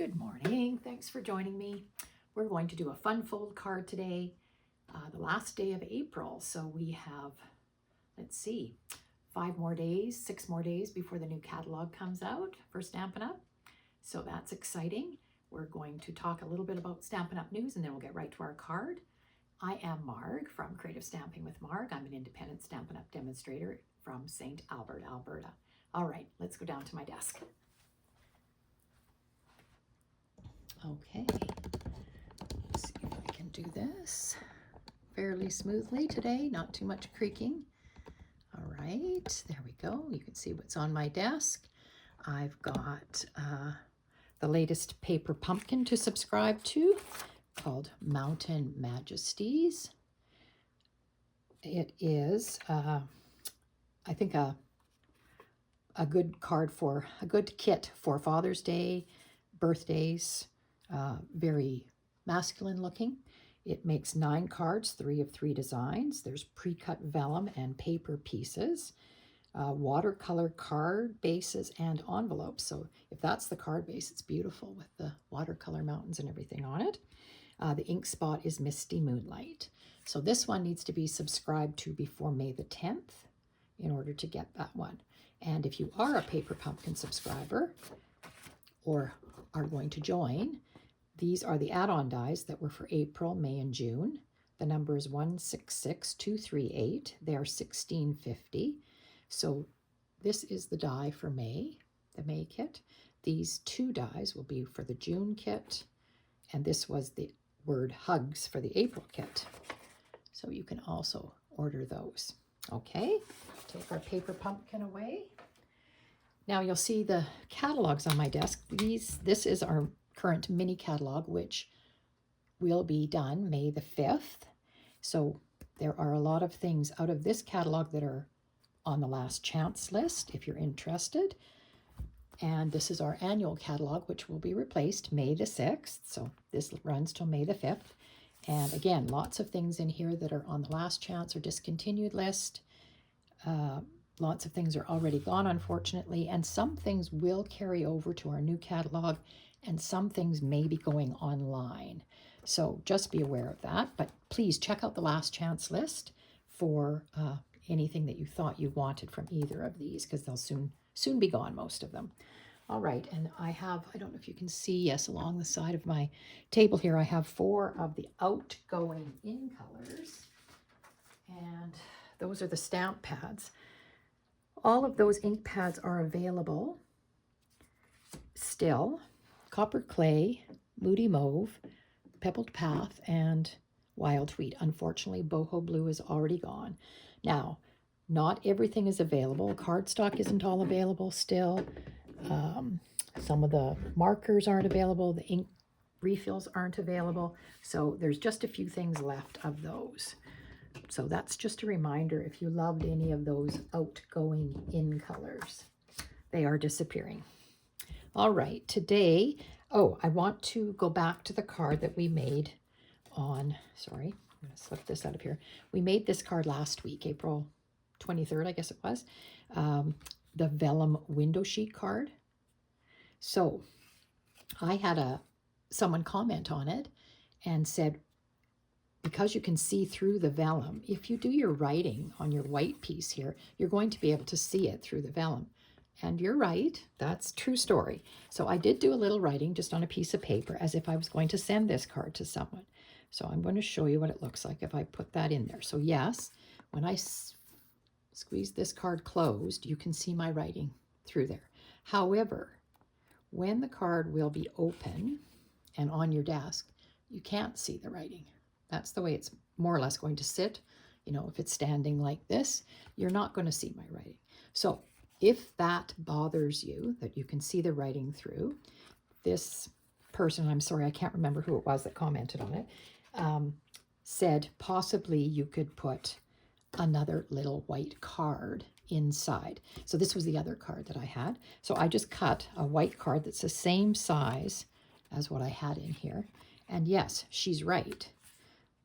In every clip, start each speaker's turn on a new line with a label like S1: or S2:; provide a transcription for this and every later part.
S1: Good morning. Thanks for joining me. We're going to do a fun fold card today, the last day of April. So we have, let's see, 5 more days, 6 more days before the new catalog comes out for Stampin' Up. So that's exciting. We're going to talk a little bit about Stampin' Up news and then we'll get right to our card. I am Marg from Creative Stamping with Marg. I'm an independent Stampin' Up demonstrator from St. Albert, Alberta. All right, let's go down to my desk. Okay, let's see if I can do this fairly smoothly today, not too much creaking. All right, there we go. You can see what's on my desk. I've got the latest paper pumpkin to subscribe to called Mountain Majesties. It is, I think, a good card for, a good kit for Father's Day, birthdays. Very masculine looking. It makes 9 cards, 3 of 3 designs. There's pre-cut vellum and paper pieces, watercolor card bases and envelopes. So if that's the card base, it's beautiful with the watercolor mountains and everything on it. The ink spot is Misty Moonlight. So this one needs to be subscribed to before May the 10th in order to get that one. And if you are a Paper Pumpkin subscriber or are going to join, these are the add-on dies that were for April, May, and June. The number is 166238. They are $16.50. So this is the die for May, the May kit. These 2 dies will be for the June kit, and this was the word hugs for the April kit. So you can also order those. Okay, take our paper pumpkin away. Now you'll see the catalogs on my desk. This is our current mini catalog, which will be done May the 5th. So there are a lot of things out of this catalog that are on the last chance list if you're interested. And this is our annual catalog, which will be replaced May the 6th. So this runs till May the 5th. And again, lots of things in here that are on the last chance or discontinued list. Lots of things are already gone, unfortunately, and some things will carry over to our new catalog, and some things may be going online. So just be aware of that, but please check out the last chance list for anything that you thought you wanted from either of these, because they'll soon be gone, most of them. All right, and I don't know if you can see, yes, along the side of my table here, I have 4 of the outgoing in colors, and those are the stamp pads. All of those ink pads are available still. Copper Clay, Moody Mauve, Pebbled Path, and Wild Wheat. Unfortunately, Boho Blue is already gone. Now, not everything is available. Cardstock isn't all available still. Some of the markers aren't available. The ink refills aren't available. So there's just a few things left of those. So that's just a reminder, if you loved any of those outgoing in colors, they are disappearing. All right, today, I want to go back to the card that we made on, sorry, I'm going to slip this out of here. We made this card last week, April 23rd, I guess it was, the vellum window sheet card. So I had someone comment on it and said, because you can see through the vellum, if you do your writing on your white piece here, you're going to be able to see it through the vellum. And you're right, that's true story. So I did do a little writing just on a piece of paper as if I was going to send this card to someone. So I'm going to show you what it looks like if I put that in there. So yes, when I squeeze this card closed, you can see my writing through there. However, when the card will be open and on your desk, you can't see the writing. That's the way it's more or less going to sit. You know, if it's standing like this, you're not going to see my writing. So if that bothers you, that you can see the writing through, this person, I'm sorry, I can't remember who it was that commented on it, said possibly you could put another little white card inside. So this was the other card that I had. So I just cut a white card that's the same size as what I had in here. And yes, she's right.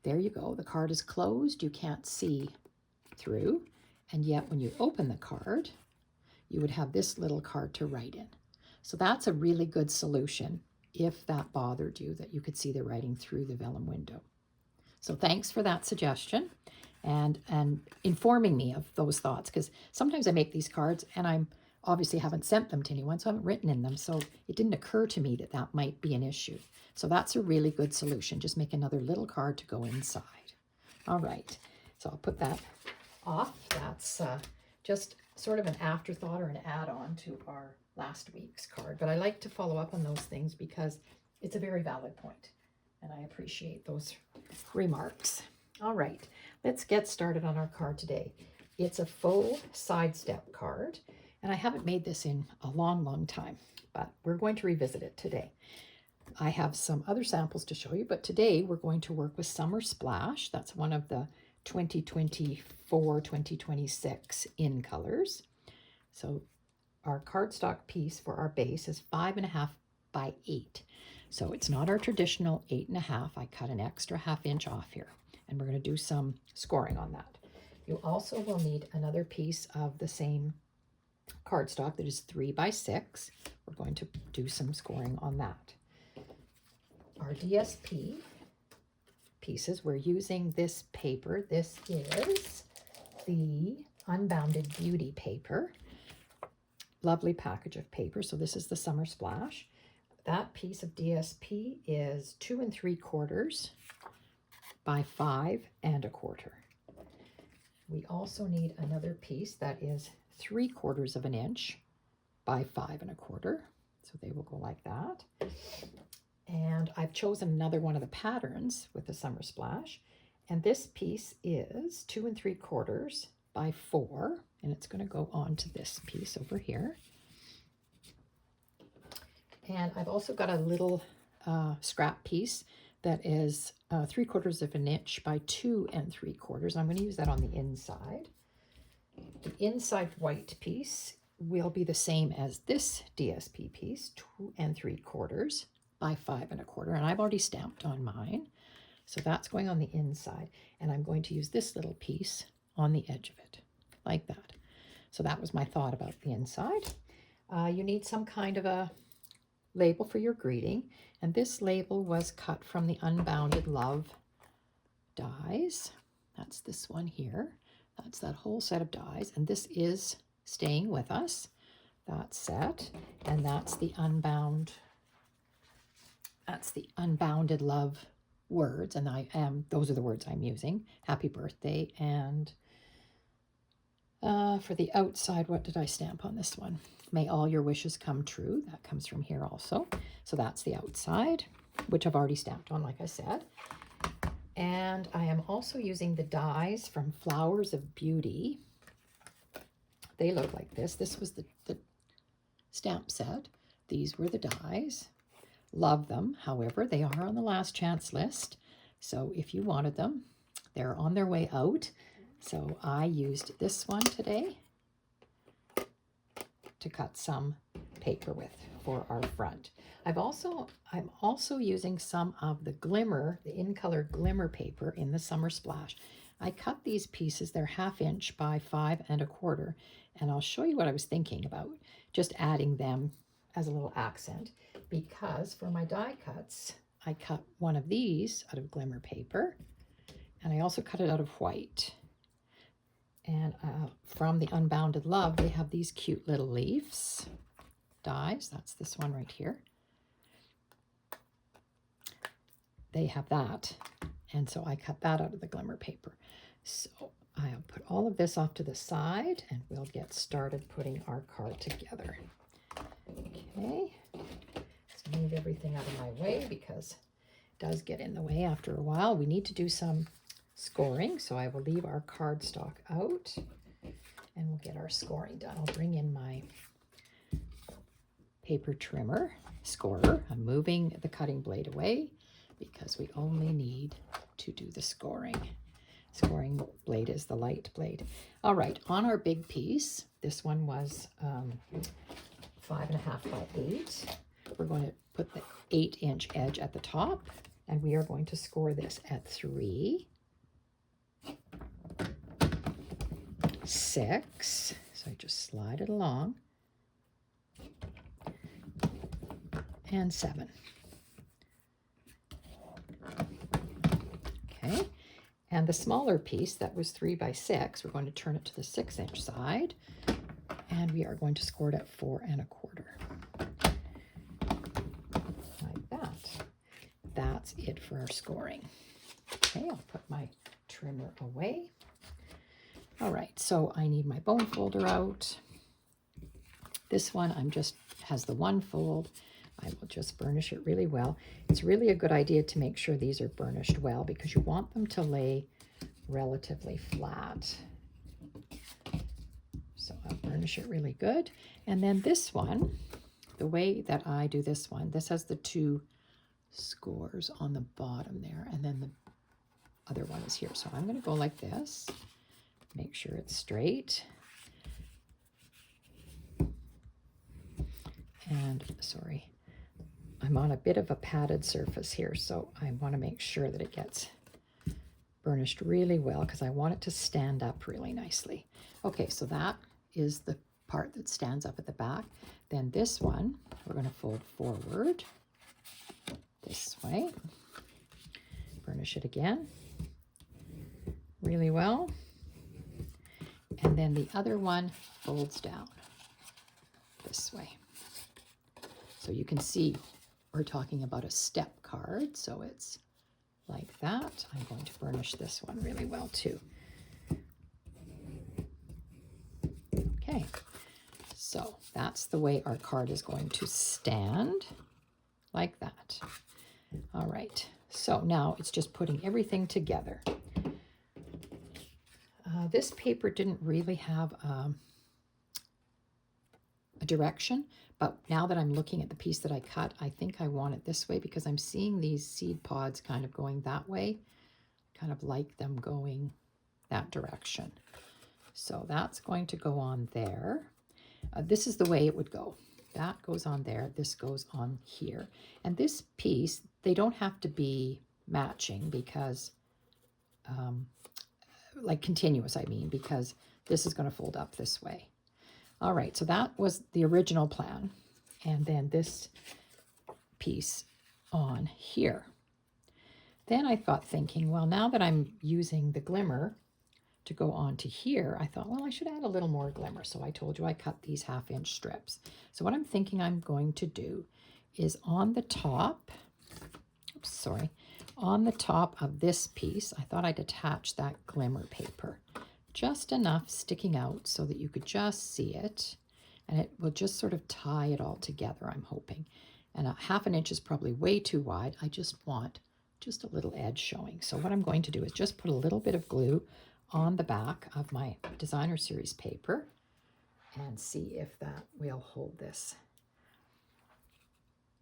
S1: There you go. The card is closed. You can't see through. And yet when you open the card, you would have this little card to write in. So that's a really good solution if that bothered you, that you could see the writing through the vellum window. So thanks for that suggestion and informing me of those thoughts, because sometimes I make these cards and I'm obviously haven't sent them to anyone, so I haven't written in them. So it didn't occur to me that that might be an issue. So that's a really good solution. Just make another little card to go inside. All right, so I'll put that off. That's just sort of an afterthought or an add-on to our last week's card. But I like to follow up on those things because it's a very valid point, and I appreciate those remarks. All right, let's get started on our card today. It's a Faux Side Step card, and I haven't made this in a long, long time, but we're going to revisit it today. I have some other samples to show you, but today we're going to work with Summer Splash. That's one of the 2024-2026 in colors. So our cardstock piece for our base is 5.5 by 8. So it's not our traditional 8.5. I cut an extra ½ inch off here, and we're going to do some scoring on that. You also will need another piece of the same cardstock that is 3 by 6. We're going to do some scoring on that. Our DSP pieces, we're using this paper. This is the Unbounded Beauty paper. Lovely package of paper. So this is the Summer Splash. That piece of DSP is 2 3/4 by 5 1/4. We also need another piece that is 3/4 of an inch by 5 1/4. So they will go like that. And I've chosen another one of the patterns with the Summer Splash. And this piece is 2 3/4 by 4. And it's going to go on to this piece over here. And I've also got a little scrap piece that is 3/4 of an inch by 2 3/4. I'm going to use that on the inside. The inside white piece will be the same as this DSP piece, 2 3/4 by 5 1/4. And I've already stamped on mine. So that's going on the inside. And I'm going to use this little piece on the edge of it, like that. So that was my thought about the inside. You need some kind of a label for your greeting. And this label was cut from the Unbounded Love dies. That's this one here. That's that whole set of dies. And this is staying with us, that set. And that's the Unbounded Love words. And those are the words I'm using. Happy birthday. And for the outside, what did I stamp on this one? May all your wishes come true. That comes from here also. So that's the outside, which I've already stamped on, like I said. And I am also using the dies from Flowers of Beauty. They look like this. This was the stamp set. These were the dies. Love them. However, they are on the last chance list. So if you wanted them, they're on their way out. So I used this one today to cut some paper with for our front. I'm also using some of the Glimmer, the in color Glimmer paper in the Summer Splash. I cut these pieces, they're ½ inch by 5 1/4, and I'll show you what I was thinking about, just adding them as a little accent, because for my die cuts, I cut one of these out of Glimmer paper, and I also cut it out of white. And from the Unbounded Love, they have these cute little leaves, dies. That's this one right here. They have that. And so I cut that out of the Glimmer paper. So I'll put all of this off to the side, and we'll get started putting our card together. Okay. Let's move everything out of my way because it does get in the way after a while. We need to do some scoring, so I will leave our cardstock out and we'll get our scoring done. I'll bring in my paper trimmer scorer. I'm moving the cutting blade away because we only need to do the scoring. Scoring blade is the light blade. All right, on our big piece, this one was 5.5 by 8. We're going to put the 8-inch edge at the top, and we are going to score this at 3, 6, so I just slide it along, and 7. And the smaller piece that was 3 by 6, we're going to turn it to the 6-inch side, and we are going to score it at 4 1/4. Like that. That's it for our scoring. Okay, I'll put my trimmer away. All right, so I need my bone folder out. This one has the one fold. I will just burnish it really well. It's really a good idea to make sure these are burnished well because you want them to lay relatively flat. So I'll burnish it really good. And then this one, the way that I do this one, this has the 2 scores on the bottom there, and then the other one is here. So I'm going to go like this, make sure it's straight. And sorry, I'm on a bit of a padded surface here, so I want to make sure that it gets burnished really well because I want it to stand up really nicely. Okay, so that is the part that stands up at the back. Then this one, we're going to fold forward this way, burnish it again really well, and then the other one folds down this way. So you can see we're talking about a step card, so it's like that. I'm going to burnish this one really well too. Okay, so that's the way our card is going to stand, like that. All right, so now it's just putting everything together. This paper didn't really have a direction, but now that I'm looking at the piece that I cut, I think I want it this way because I'm seeing these seed pods kind of going that way, kind of like them going that direction. So that's going to go on there. This is the way it would go. That goes on there, this goes on here. And this piece, they don't have to be matching because, like continuous, I mean, because this is going to fold up this way. All right, so that was the original plan. And then this piece on here. Then I thought thinking, well, now that I'm using the glimmer to go on to here, I thought, well, I should add a little more glimmer. So I told you I cut these 1/2-inch strips. So what I'm thinking I'm going to do is on the top, on the top of this piece, I thought I'd attach that glimmer paper. Just enough sticking out so that you could just see it, and it will just sort of tie it all together, I'm hoping. And 1/2 inch is probably way too wide. I just want just a little edge showing. So what I'm going to do is just put a little bit of glue on the back of my designer series paper and see if that will hold this.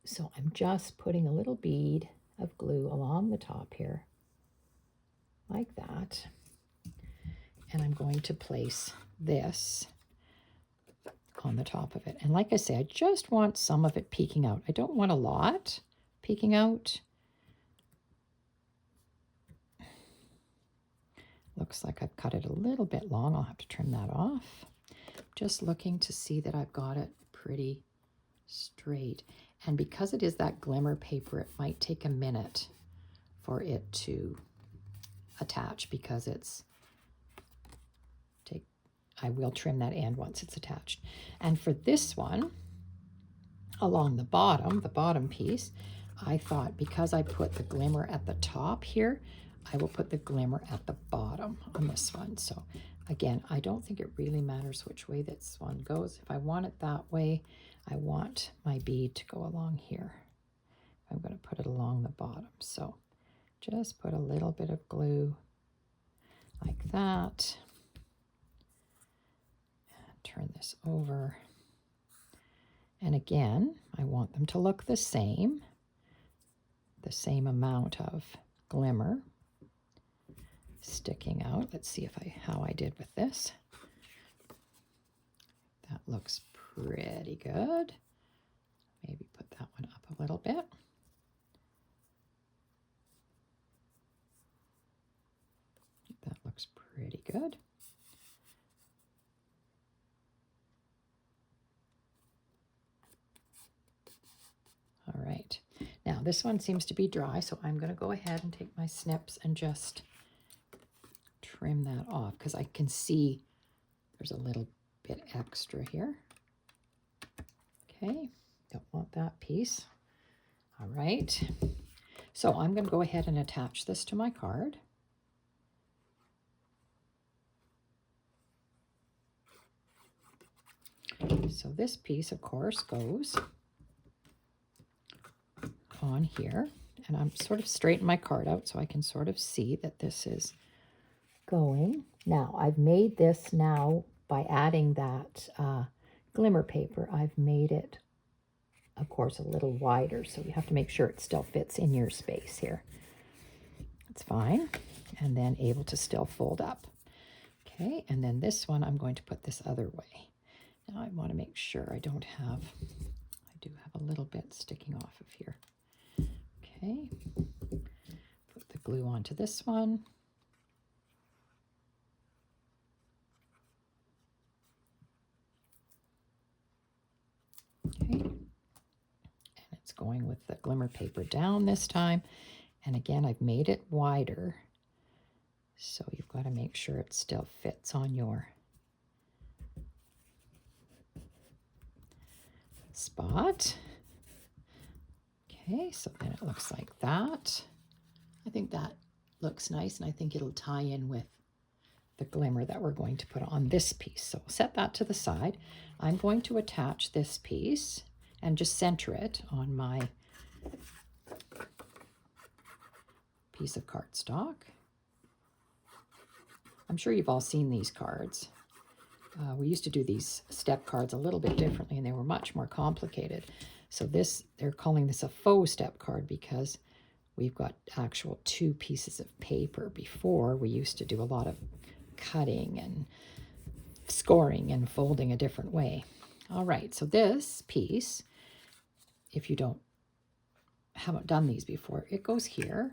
S1: So I'm just putting a little bead of glue along the top here, like that. And I'm going to place this on the top of it. And like I say, I just want some of it peeking out. I don't want a lot peeking out. Looks like I've cut it a little bit long. I'll have to trim that off. Just looking to see that I've got it pretty straight. And because it is that glimmer paper, it might take a minute for it to attach because I will trim that end once it's attached. And for this one, along the bottom piece, I thought because I put the glimmer at the top here, I will put the glimmer at the bottom on this one. So again, I don't think it really matters which way this one goes. If I want it that way, I want my bead to go along here. I'm going to put it along the bottom. So just put a little bit of glue like that. And turn this over. And again, I want them to look the same amount of glimmer sticking out. Let's see how I did with this. That looks pretty good. Maybe put that one up a little bit. That looks pretty good. All right. Now this one seems to be dry, so I'm going to go ahead and take my snips and just trim that off because I can see there's a little bit extra here. Okay, don't want that piece. All right, so I'm going to go ahead and attach this to my card. So this piece, of course, goes on here, and I'm sort of straightening my card out so I can sort of see that this is going. Now, I've made this now by adding that glimmer paper. I've made it, of course, a little wider, so you have to make sure it still fits in your space here. It's fine, and then able to still fold up. Okay, and then this one I'm going to put this other way. Now I want to make sure I don't have, I do have a little bit sticking off of here. Okay, put the glue onto this one. Okay, and it's going with the glimmer paper down this time. And again, I've made it wider, so you've got to make sure it still fits on your spot. Okay, so then it looks like that. I think that looks nice, and I think it'll tie in with the glimmer that we're going to put on this piece. So we'll set that to the side. I'm going to attach this piece and just center it on my piece of cardstock. I'm sure you've all seen these cards. We used to do these step cards a little bit differently, and they were much more complicated. So this, they're calling this a faux step card because we've got actual 2 pieces of paper. Before, we used to do a lot of cutting and scoring and folding a different way. All right, so this piece, if you haven't done these before, it goes here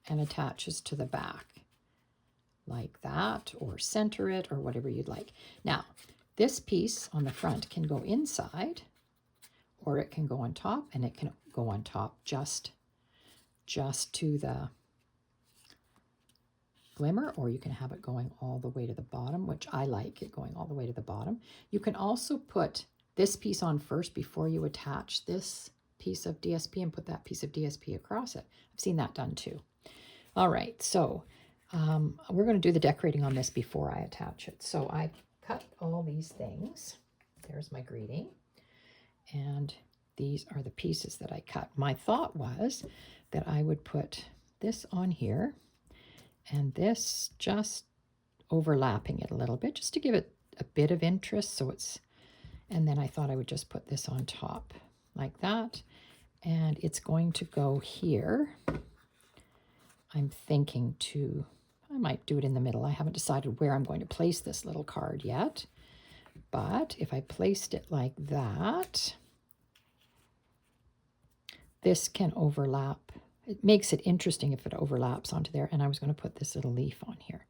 S1: and attaches to the back like that, or center it, or whatever you'd like. Now, this piece on the front can go inside, or it can go on top, and it can go on top just to the glimmer, or you can have it going all the way to the bottom, which I like it going all the way to the bottom. You can also put this piece on first before you attach this piece of DSP and put that piece of DSP across it. I've seen that done too. All right, so we're going to do the decorating on this before I attach it. So I cut all these things. There's my greeting. And these are the pieces that I cut. My thought was that I would put this on here and this just overlapping it a little bit, just to give it a bit of interest. So it's, and then I thought I would just put this on top like that. And it's going to go here. I'm thinking I might do it in the middle. I haven't decided where I'm going to place this little card yet. But if I placed it like that, this can overlap. It makes it interesting if it overlaps onto there. And I was going to put this little leaf on here.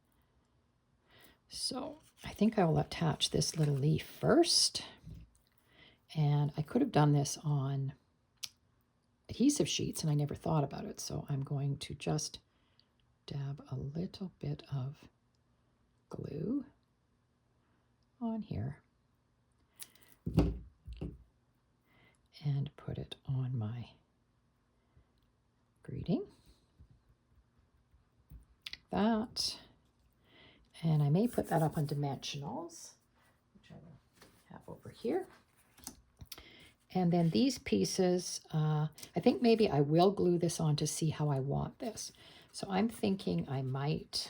S1: So I think I will attach this little leaf first. And I could have done this on adhesive sheets, and I never thought about it. So I'm going to just dab a little bit of glue on here and put it on my greeting. That. And I may put that up on dimensionals, which I will have over here. And then these pieces, I think maybe I will glue this on to see how I want this. So I'm thinking I might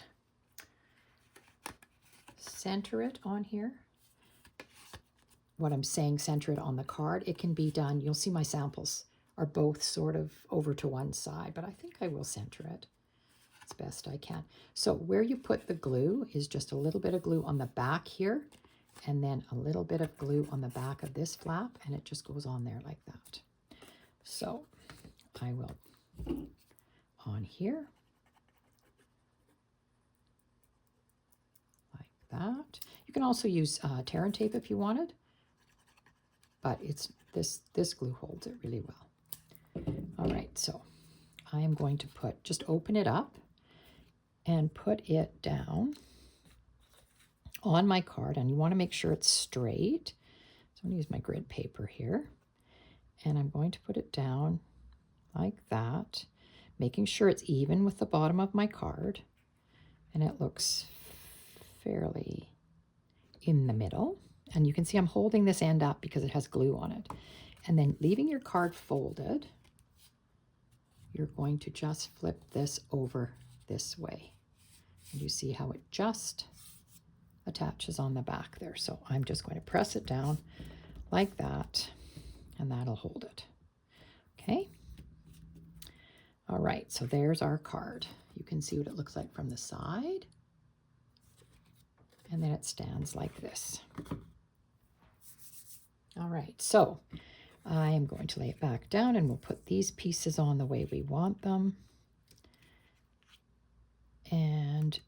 S1: center it on here. What I'm saying, center it on the card. It can be done. You'll see my samples are both sort of over to one side, but I think I will center it as best I can. So where you put the glue is just a little bit of glue on the back here, and then a little bit of glue on the back of this flap, and it just goes on there like that. So I will on here like that. You can also use tear and tape if you wanted, but it's this glue holds it really well. All right, so I am going to just open it up, and put it down on my card. And you want to make sure it's straight. So I'm going to use my grid paper here. And I'm going to put it down like that, making sure it's even with the bottom of my card. And it looks fairly in the middle. And you can see I'm holding this end up because it has glue on it. And then leaving your card folded, you're going to just flip this over this way. And you see how it just attaches on the back there. So I'm just going to press it down like that, and that'll hold it. Okay. All right, so there's our card. You can see what it looks like from the side. And then it stands like this. All right, so I am going to lay it back down, and we'll put these pieces on the way we want them. And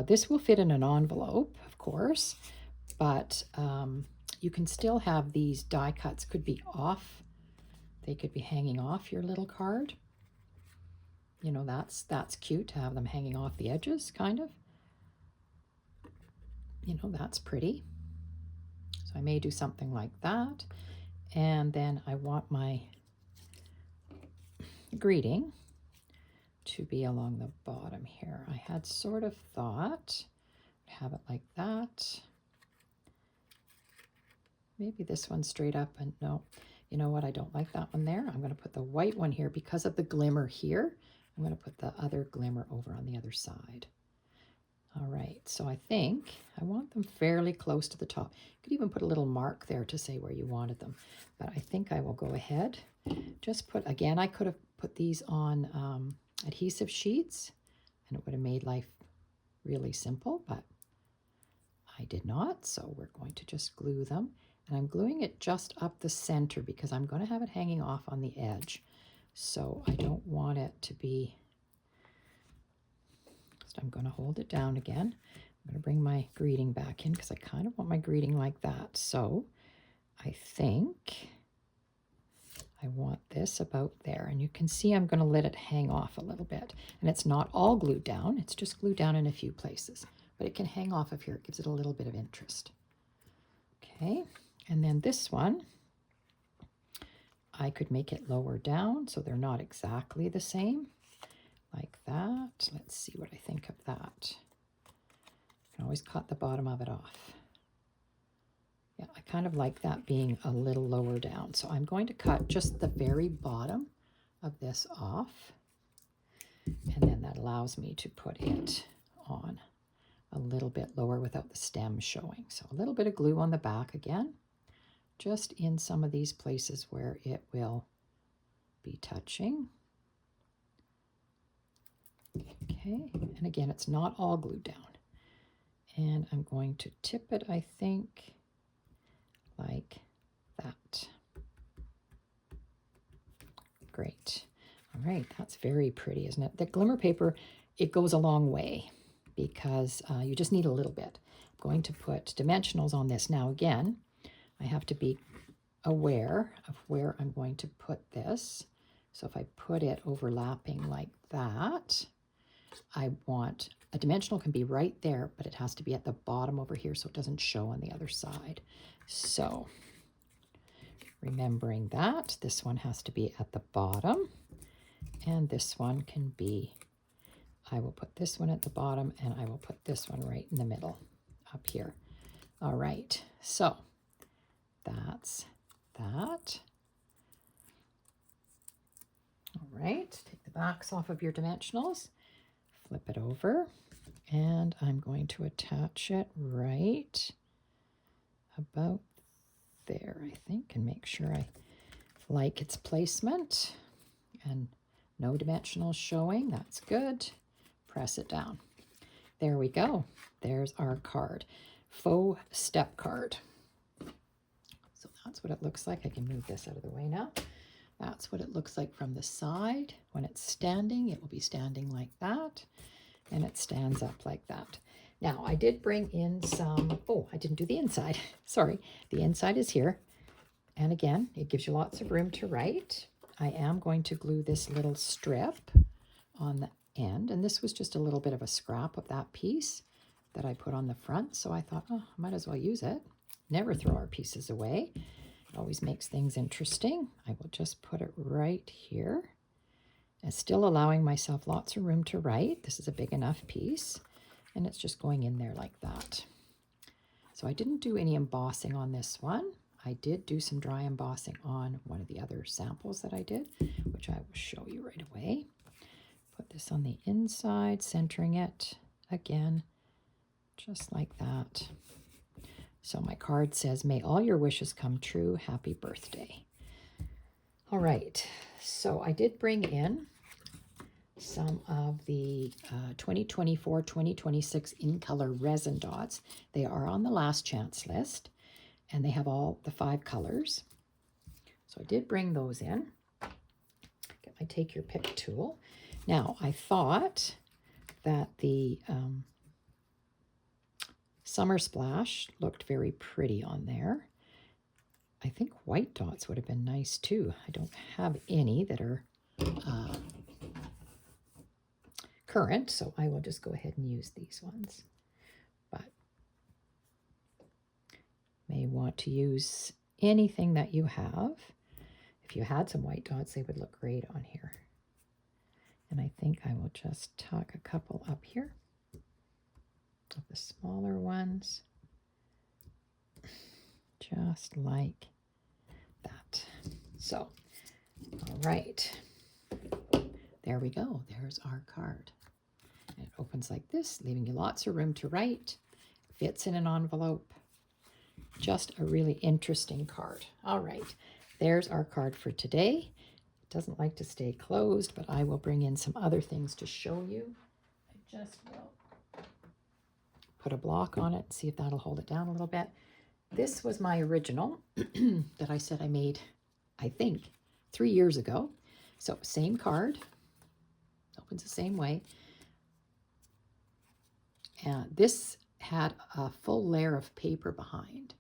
S1: this will fit in an envelope, of course, but you can still have these die cuts could be off. They could be hanging off your little card. You know, that's cute to have them hanging off the edges, kind of. You know, that's pretty. So I may do something like that. And then I want my greeting to be along the bottom here. I had sort of thought I'd have it like that. Maybe this one straight up, and no, you know what? I don't like that one there. I'm going to put the white one here because of the glimmer here. I'm going to put the other glimmer over on the other side. All right, so I think I want them fairly close to the top. You could even put a little mark there to say where you wanted them. But I think I will go ahead. Just put, again, I could have put these on adhesive sheets, and it would have made life really simple, but I did not. So we're going to just glue them. And I'm gluing it just up the center because I'm going to have it hanging off on the edge. So I don't want it to be... I'm going to hold it down again. I'm going to bring my greeting back in because I kind of want my greeting like that. So I think I want this about there. And you can see I'm going to let it hang off a little bit. And it's not all glued down. It's just glued down in a few places. But it can hang off of here. It gives it a little bit of interest. Okay. And then this one, I could make it lower down so they're not exactly the same. Like that. Let's see what I think of that. I can always cut the bottom of it off. Yeah, I kind of like that being a little lower down. So I'm going to cut just the very bottom of this off. And then that allows me to put it on a little bit lower without the stem showing. So a little bit of glue on the back again, just in some of these places where it will be touching. Okay, and again, it's not all glued down. And I'm going to tip it, I think, like that. Great. All right, that's very pretty, isn't it? The glimmer paper, it goes a long way because you just need a little bit. I'm going to put dimensionals on this. Now, again, I have to be aware of where I'm going to put this. So if I put it overlapping like that, I want a dimensional can be right there, but it has to be at the bottom over here so it doesn't show on the other side. So remembering that, this one has to be at the bottom, and this one can be, I will put this one at the bottom, and I will put this one right in the middle up here. All right, so that's that. All right, take the backs off of your dimensionals. Flip it over, and I'm going to attach it right about there, I think, and make sure I like its placement. And no dimensionals showing, that's good. Press it down. There we go. There's our card. Faux Step card. So that's what it looks like. I can move this out of the way now. That's what it looks like from the side. When it's standing, it will be standing like that, and it stands up like that. Now, I did bring in some, oh, I didn't do the inside. Sorry, the inside is here. And again, it gives you lots of room to write. I am going to glue this little strip on the end. And this was just a little bit of a scrap of that piece that I put on the front. So I thought, oh, I might as well use it. Never throw our pieces away. It always makes things interesting. I will just put it right here. And still allowing myself lots of room to write. This is a big enough piece. And it's just going in there like that. So I didn't do any embossing on this one. I did do some dry embossing on one of the other samples that I did, which I will show you right away. Put this on the inside, centering it again, just like that. So my card says, may all your wishes come true. Happy birthday. All right, so I did bring in some of the 2024-2026 in color resin dots. They are on the last chance list, and they have all the 5 colors. So I did bring those in. Get my take your pick tool. Now I thought that the Summer Splash looked very pretty on there. I think white dots would have been nice too. I don't have any that are current, so I will just go ahead and use these ones. But may want to use anything that you have. If you had some white dots, they would look great on here. And I think I will just tuck a couple up here of the smaller ones, just like that. So, all right, there we go. There's our card. And it opens like this, leaving you lots of room to write. Fits in an envelope. Just a really interesting card. All right, there's our card for today. It doesn't like to stay closed, but I will bring in some other things to show you. I just will put a block on it, see if that'll hold it down a little bit. This was my original that I said I made, I think, 3 years ago. So same card, opens the same way. And this had a full layer of paper behind.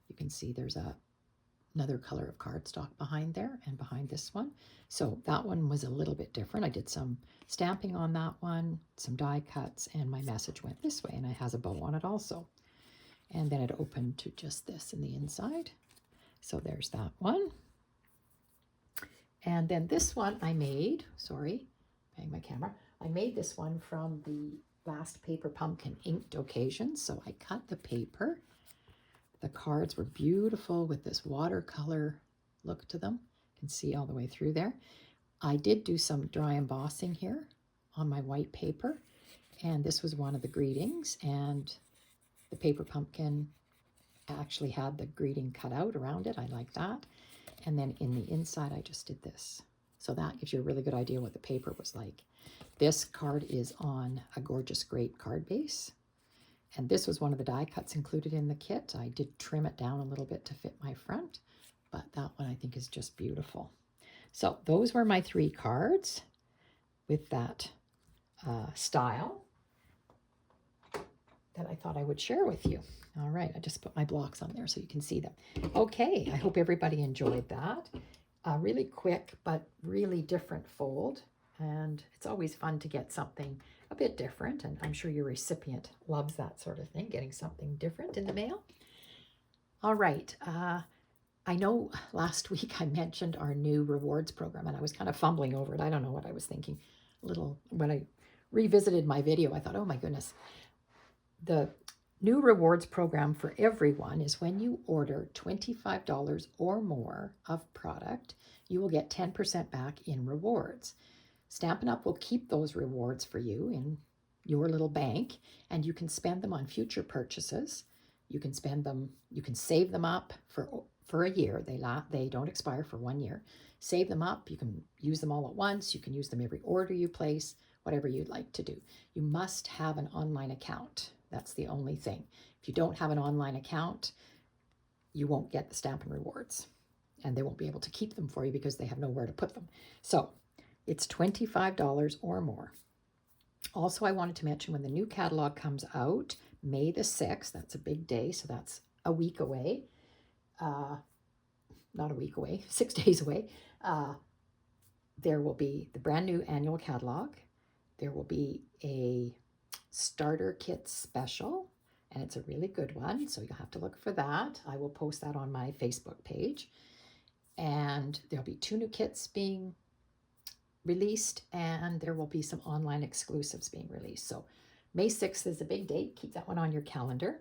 S1: You can see there's another color of cardstock behind there and behind this one. So that one was a little bit different. I did some stamping on that one, some die cuts, and my message went this way, and it has a bow on it also. And then it opened to just this in the inside. So there's that one. And then this one I made, sorry, bang my camera. I made this one from the last Paper Pumpkin inked occasion. So I cut the paper. The cards were beautiful with this watercolor look to them. You can see all the way through there. I did do some dry embossing here on my white paper. And this was one of the greetings. And the Paper Pumpkin actually had the greeting cut out around it. I like that. And then in the inside, I just did this. So that gives you a really good idea what the paper was like. This card is on a gorgeous grape card base. And this was one of the die cuts included in the kit. I did trim it down a little bit to fit my front, but that one I think is just beautiful. So those were my 3 cards with that style that I thought I would share with you. All right, I just put my blocks on there so you can see them. Okay, I hope everybody enjoyed that. Really quick, but really different fold. And it's always fun to get something a bit different. And I'm sure your recipient loves that sort of thing, getting something different in the mail. All right, I know last week I mentioned our new rewards program, and I was kind of fumbling over it. I don't know what I was thinking. When I revisited my video, I thought, oh my goodness. The new rewards program for everyone is when you order $25 or more of product, you will get 10% back in rewards. Stampin' Up! Will keep those rewards for you in your little bank, and you can spend them on future purchases. You can spend them, you can save them up for a year. They don't expire for 1 year. Save them up. You can use them all at once. You can use them every order you place, whatever you'd like to do. You must have an online account. That's the only thing. If you don't have an online account, you won't get the Stampin' Rewards, and they won't be able to keep them for you because they have nowhere to put them. So it's $25 or more. Also, I wanted to mention when the new catalog comes out, May the 6th, that's a big day, so that's a week away. Not a week away, 6 days away. There will be the brand new annual catalog. there will be a starter kit special, and it's a really good one, so you'll have to look for that. I will post that on my Facebook page. And there'll be 2 new kits being released, and there will be some online exclusives being released. So May 6th is a big date. Keep that one on your calendar,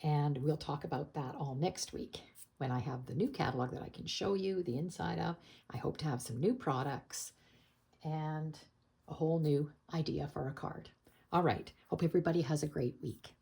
S1: and we'll talk about that all next week when I have the new catalog that I can show you the inside of. I hope to have some new products and a whole new idea for a card. All right. Hope everybody has a great week.